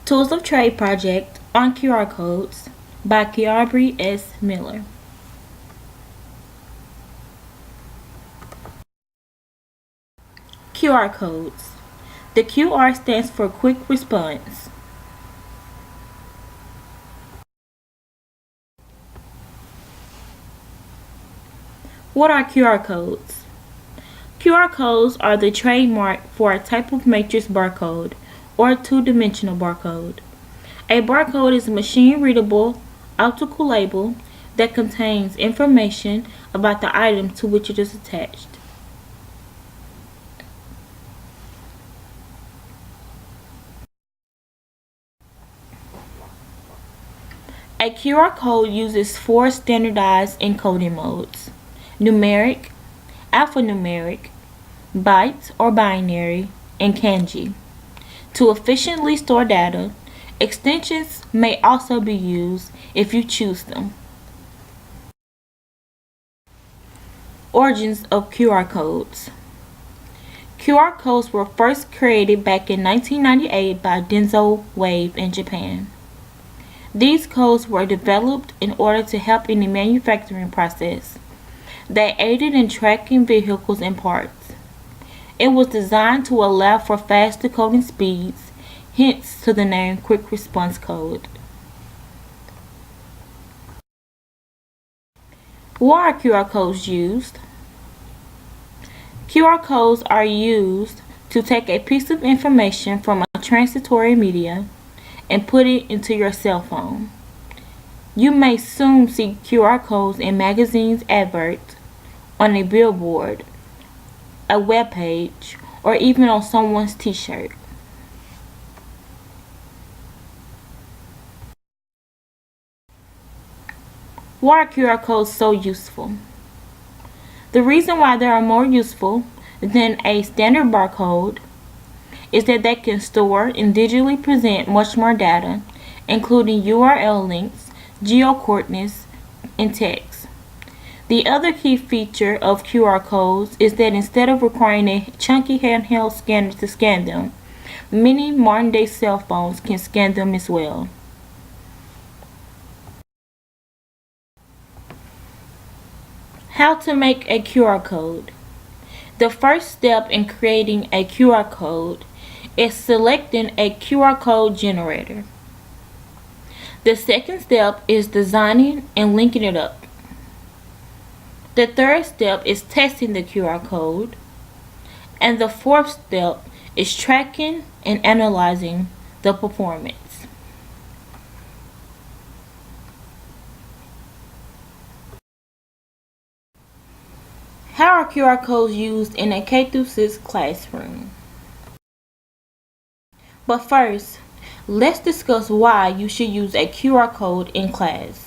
Tools of Trade Project on QR Codes by Kiabri S. Miller. QR Codes. The QR stands for Quick Response. What are QR codes? QR codes are the trademark for a type of matrix barcode or two-dimensional barcode. A barcode is a machine-readable optical label that contains information about the item to which it is attached. A QR code uses four standardized encoding modes: numeric, alphanumeric, byte or binary, and kanji. To efficiently store data, extensions may also be used if you choose them. Origins of QR codes. QR codes were first created back in 1998 by Denso Wave in Japan. These codes were developed in order to help in the manufacturing process. They aided in tracking vehicles and parts. It was designed to allow for fast decoding speeds, hence to the name Quick Response Code. Why are QR codes used? QR codes are used to take a piece of information from a transitory media and put it into your cell phone. You may soon see QR codes in magazines, adverts, on a billboard, a web page, or even on someone's t-shirt. Why are QR codes so useful? The reason why they are more useful than a standard barcode is that they can store and digitally present much more data, including URL links, geo-coordinates, and text. The other key feature of QR codes is that instead of requiring a chunky handheld scanner to scan them, many modern-day cell phones can scan them as well. How to make a QR code. The first step in creating a QR code is selecting a QR code generator. The second step is designing and linking it up. The third step is testing the QR code. And the fourth step is tracking and analyzing the performance. How are QR codes used in a K-6 classroom? But first, let's discuss why you should use a QR code in class.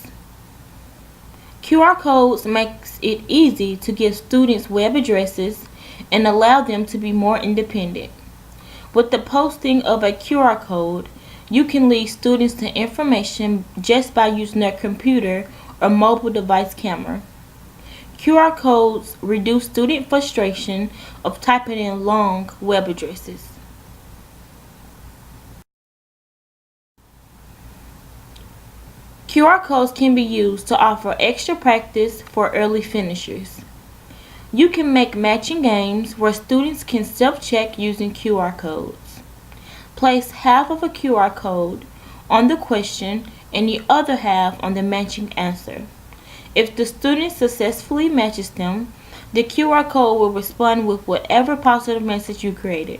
QR codes makes it easy to give students web addresses and allow them to be more independent. With the posting of a QR code, you can lead students to information just by using their computer or mobile device camera. QR codes reduce student frustration of typing in long web addresses. QR codes can be used to offer extra practice for early finishers. You can make matching games where students can self-check using QR codes. Place half of a QR code on the question and the other half on the matching answer. If the student successfully matches them, the QR code will respond with whatever positive message you created.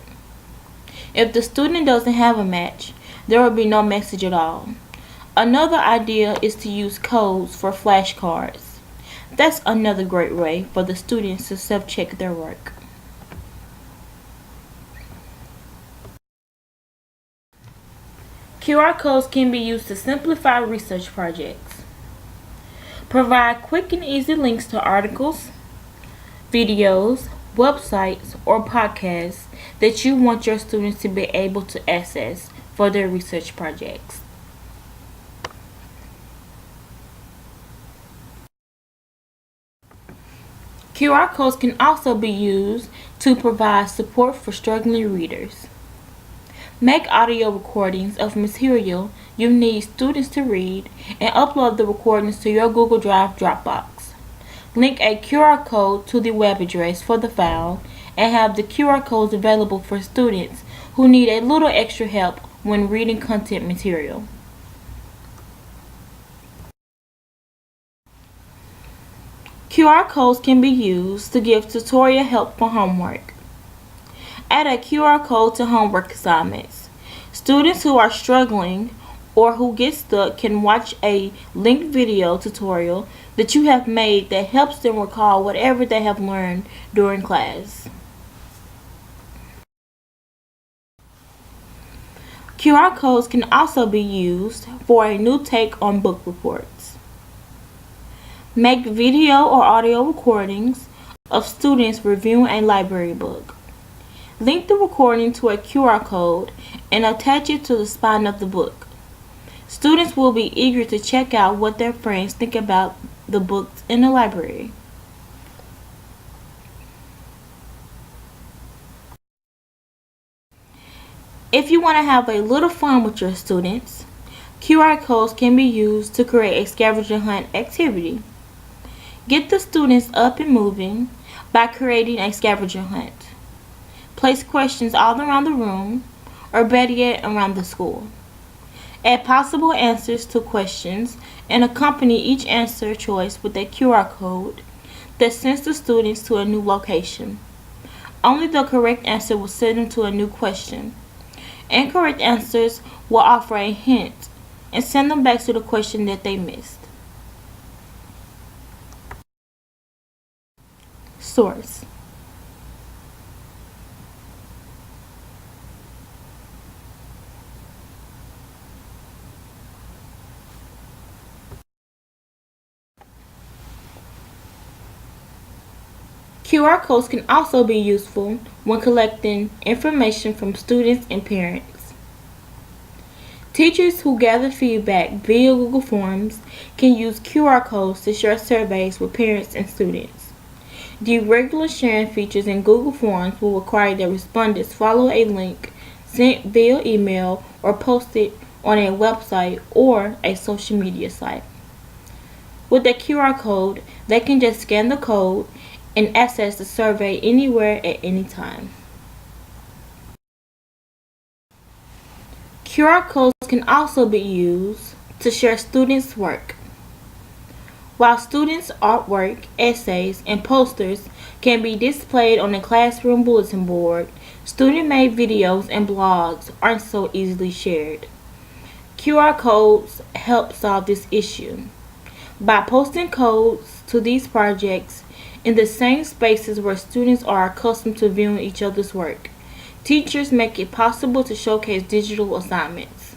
If the student doesn't have a match, there will be no message at all. Another idea is to use codes for flashcards. That's another great way for the students to self-check their work. QR codes can be used to simplify research projects. Provide quick and easy links to articles, videos, websites, or podcasts that you want your students to be able to access for their research projects. QR codes can also be used to provide support for struggling readers. Make audio recordings of material you need students to read and upload the recordings to your Google Drive Dropbox. Link a QR code to the web address for the file and have the QR codes available for students who need a little extra help when reading content material. QR codes can be used to give tutorial help for homework. Add a QR code to homework assignments. Students who are struggling or who get stuck can watch a linked video tutorial that you have made that helps them recall whatever they have learned during class. QR codes can also be used for a new take on book reports. Make video or audio recordings of students reviewing a library book. Link the recording to a QR code and attach it to the spine of the book. Students will be eager to check out what their friends think about the books in the library. If you want to have a little fun with your students, QR codes can be used to create a scavenger hunt activity. Get the students up and moving by creating a scavenger hunt. Place questions all around the room, or better yet, around the school. Add possible answers to questions and accompany each answer choice with a QR code that sends the students to a new location. Only the correct answer will send them to a new question. Incorrect answers will offer a hint and send them back to the question that they missed. Source. QR codes can also be useful when collecting information from students and parents. Teachers who gather feedback via Google Forms can use QR codes to share surveys with parents and students. The regular sharing features in Google Forms will require that respondents follow a link sent via email or posted on a website or a social media site. With a QR code, they can just scan the code and access the survey anywhere at any time. QR codes can also be used to share students' work. While students' artwork, essays, and posters can be displayed on the classroom bulletin board, student-made videos and blogs aren't so easily shared. QR codes help solve this issue. By posting codes to these projects in the same spaces where students are accustomed to viewing each other's work, teachers make it possible to showcase digital assignments.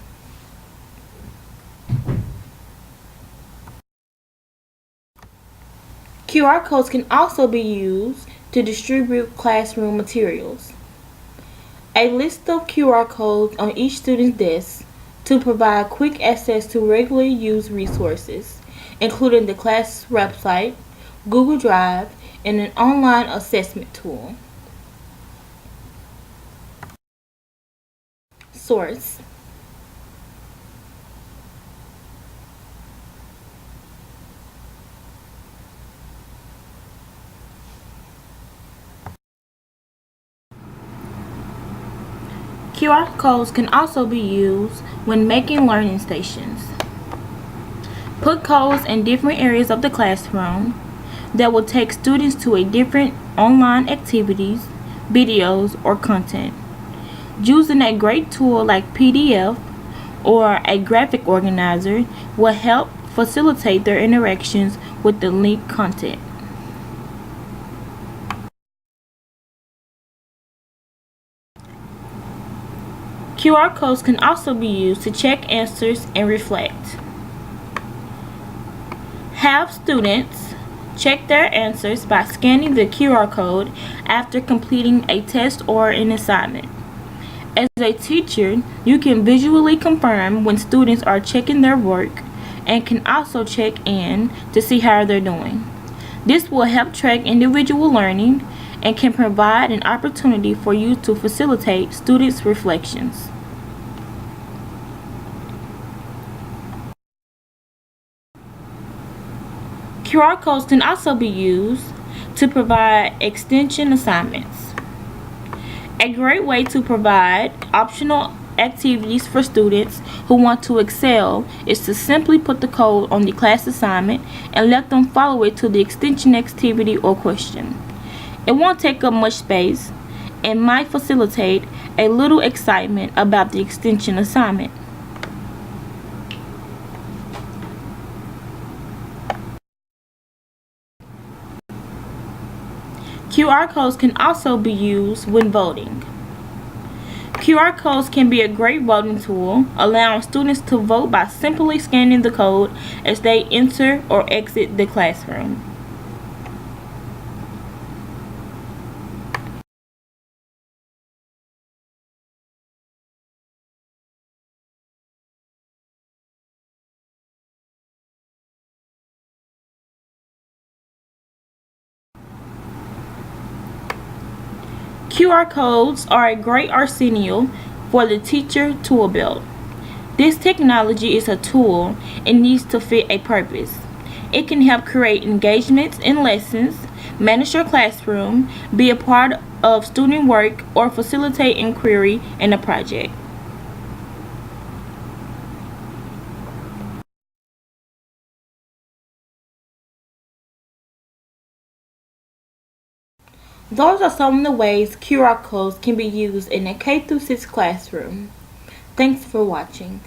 QR codes can also be used to distribute classroom materials. A list of QR codes on each student's desk to provide quick access to regularly used resources, including the class website, Google Drive, and an online assessment tool. Source. QR codes can also be used when making learning stations. Put codes in different areas of the classroom that will take students to a different online activities, videos, or content. Using a great tool like PDF or a graphic organizer will help facilitate their interactions with the linked content. QR codes can also be used to check answers and reflect. Have students check their answers by scanning the QR code after completing a test or an assignment. As a teacher, you can visually confirm when students are checking their work and can also check in to see how they're doing. This will help track individual learning and can provide an opportunity for you to facilitate students' reflections. QR codes can also be used to provide extension assignments. A great way to provide optional activities for students who want to excel is to simply put the code on the class assignment and let them follow it to the extension activity or question. It won't take up much space and might facilitate a little excitement about the extension assignment. QR codes can also be used when voting. QR codes can be a great voting tool, allowing students to vote by simply scanning the code as they enter or exit the classroom. QR codes are a great arsenal for the teacher tool belt. This technology is a tool and needs to fit a purpose. It can help create engagements in lessons, manage your classroom, be a part of student work, or facilitate inquiry in a project. Those are some of the ways QR codes can be used in a K-6 classroom. Thanks for watching.